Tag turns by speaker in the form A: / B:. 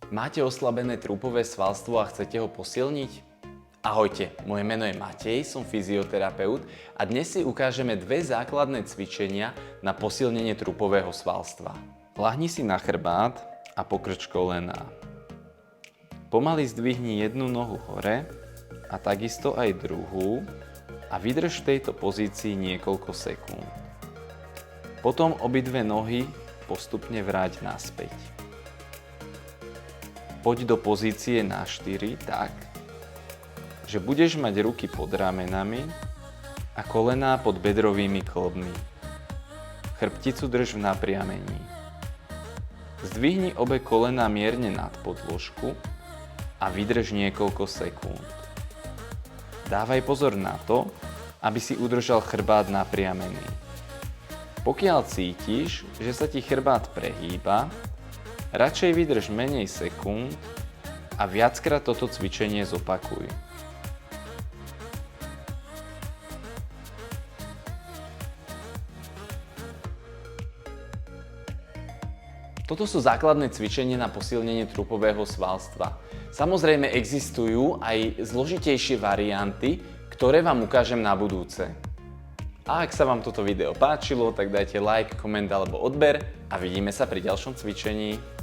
A: Máte oslabené trúpové svalstvo a chcete ho posilniť? Ahojte, moje meno je Matej, som fyzioterapeut a dnes si ukážeme dve základné cvičenia na posilnenie trúpového svalstva. Ľahni si na chrbát a pokrč kolená. Pomaly zdvihni jednu nohu hore a takisto aj druhú a vydrž v tejto pozícii niekoľko sekúnd. Potom obidve nohy postupne vráť naspäť. Poď do pozície na 4 tak, že budeš mať ruky pod ramenami a kolená pod bedrovými klbmi. Chrbticu drž v napriamení. Zdvihni obe kolená mierne nad podložku a vydrž niekoľko sekúnd. Dávaj pozor na to, aby si udržal chrbát napriamený. Pokiaľ cítiš, že sa ti chrbát prehýba, radšej vydrž menej sekúnd a viackrát toto cvičenie zopakuj. Toto sú základné cvičenia na posilnenie trúpového svalstva. Samozrejme existujú aj zložitejšie varianty, ktoré vám ukážem na budúce. A ak sa vám toto video páčilo, tak dajte like, koment alebo odber a vidíme sa pri ďalšom cvičení.